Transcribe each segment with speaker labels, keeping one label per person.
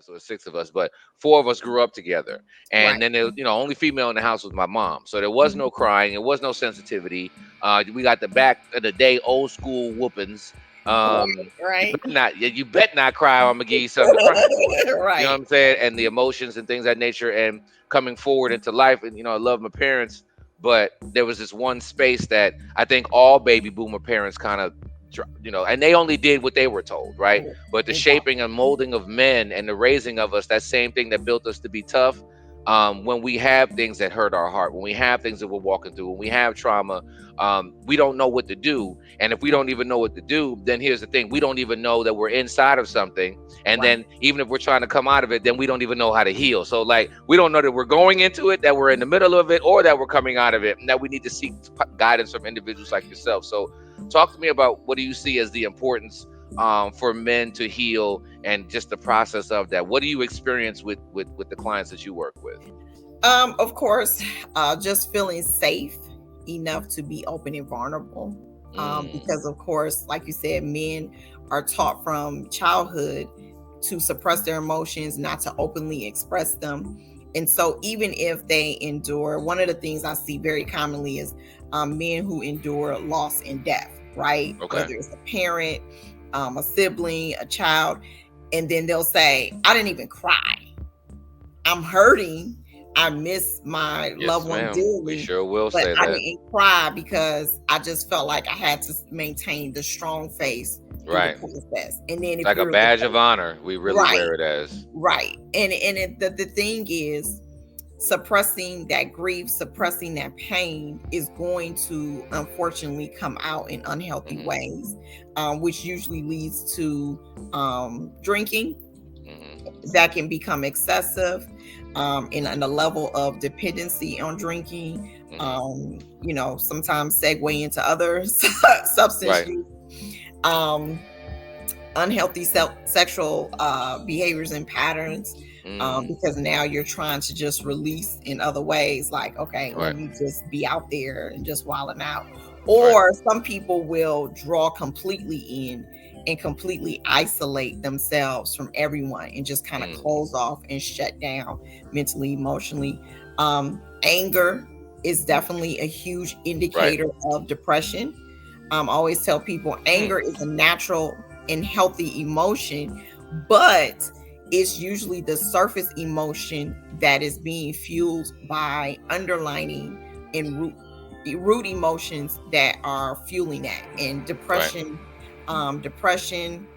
Speaker 1: so it's six of us, but four of us grew up together. And
Speaker 2: Right.
Speaker 1: then there, only female in the house was my mom, so there was no crying, there was no sensitivity. We got the back of the day old school whoopings.
Speaker 2: Right.
Speaker 1: You
Speaker 2: Right.
Speaker 1: better not, you bet not cry, or I'm gonna give you something to cry for. You know what
Speaker 2: Right.
Speaker 1: I'm saying? And the emotions and things of that nature, and coming forward into life. And I love my parents, but there was this one space that I think all baby boomer parents kind of, and they only did what they were told, right? But the
Speaker 2: Exactly.
Speaker 1: shaping and molding of men and the raising of us, that same thing that built us to be tough. When we have things that hurt our heart, when we have things that we're walking through, when we have trauma, we don't know what to do. And if we don't even know what to do, then here's the thing: we don't even know that we're inside of something. And
Speaker 2: Right.
Speaker 1: then even if we're trying to come out of it, then we don't even know how to heal. So like, we don't know that we're going into it, that we're in the middle of it, or that we're coming out of it, and that we need to seek guidance from individuals like yourself. So talk to me about, what do you see as the importance for men to heal, and just the process of that? What do you experience with the clients that you work with?
Speaker 2: Of course, just feeling safe enough to be open and vulnerable.
Speaker 1: Mm,
Speaker 2: Because of course, like you said, men are taught from childhood to suppress their emotions, not to openly express them. And so, even if they endure, one of the things I see very commonly is men who endure loss and death, right?
Speaker 1: okay.
Speaker 2: Whether it's a parent, a sibling, a child, and then they'll say, I didn't even cry. I'm hurting. I miss my
Speaker 1: Yes,
Speaker 2: loved one
Speaker 1: ma'am. We
Speaker 2: dearly,
Speaker 1: sure will
Speaker 2: but
Speaker 1: say
Speaker 2: I
Speaker 1: that.
Speaker 2: didn't cry because I just felt like I had to maintain the strong face through the
Speaker 1: Right.
Speaker 2: process. And then if
Speaker 1: Like a
Speaker 2: you're
Speaker 1: badge of honor. We really
Speaker 2: right,
Speaker 1: wear it as.
Speaker 2: right, the thing is, suppressing that grief, suppressing that pain is going to unfortunately come out in unhealthy
Speaker 1: Hmm.
Speaker 2: ways, which usually leads to drinking
Speaker 1: Hmm.
Speaker 2: that can become excessive, in a level of dependency on drinking,
Speaker 1: Hmm.
Speaker 2: sometimes segue into other substance
Speaker 1: Right.
Speaker 2: use, um, unhealthy sexual behaviors and patterns,
Speaker 1: Mm,
Speaker 2: because now you're trying to just release in other ways, like, okay, let
Speaker 1: right.
Speaker 2: me just be out there and just wilding out.
Speaker 1: Right.
Speaker 2: Or some people will draw completely in and completely isolate themselves from everyone and just kind of
Speaker 1: Mm,
Speaker 2: close off and shut down mentally, emotionally. Anger is definitely a huge
Speaker 1: right.
Speaker 2: indicator of depression. I always tell people
Speaker 1: Hmm.
Speaker 2: anger is a natural and healthy emotion, but it's usually the surface emotion that is being fueled by underlining and root emotions that are fueling that. And
Speaker 1: Right.
Speaker 2: depression,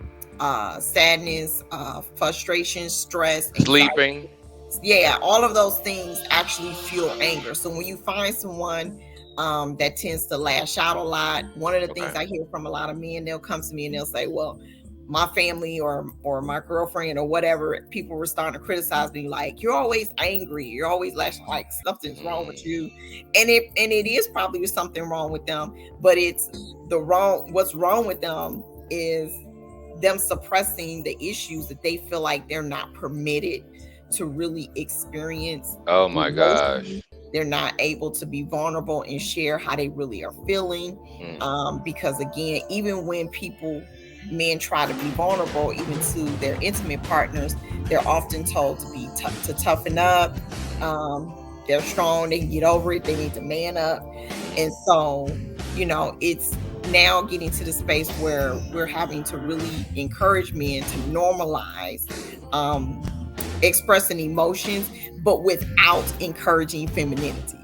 Speaker 2: sadness, frustration, stress, anxiety,
Speaker 1: Sleeping.
Speaker 2: yeah, all of those things actually fuel anger. So when you find someone that tends to lash out a lot, one of the things
Speaker 1: Okay.
Speaker 2: I hear from a lot of men, they'll come to me and they'll say, well, my family or my girlfriend or whatever, people were starting to criticize me, like, you're always angry, you're always lashing, like something's wrong with
Speaker 1: Mm,
Speaker 2: you. And it is probably something wrong with them, but what's wrong with them is them suppressing the issues that they feel like they're not permitted to really experience
Speaker 1: oh my
Speaker 2: emotionally.
Speaker 1: gosh.
Speaker 2: They're not able to be vulnerable and share how they really are feeling.
Speaker 1: Mm,
Speaker 2: Because again, even when men try to be vulnerable, even to their intimate partners, they're often told to toughen up. Um, they're strong, they can get over it, they need to man up. And
Speaker 1: mm,
Speaker 2: so, it's now getting to the space where we're having to really encourage men to normalize expressing emotions, but without encouraging femininity.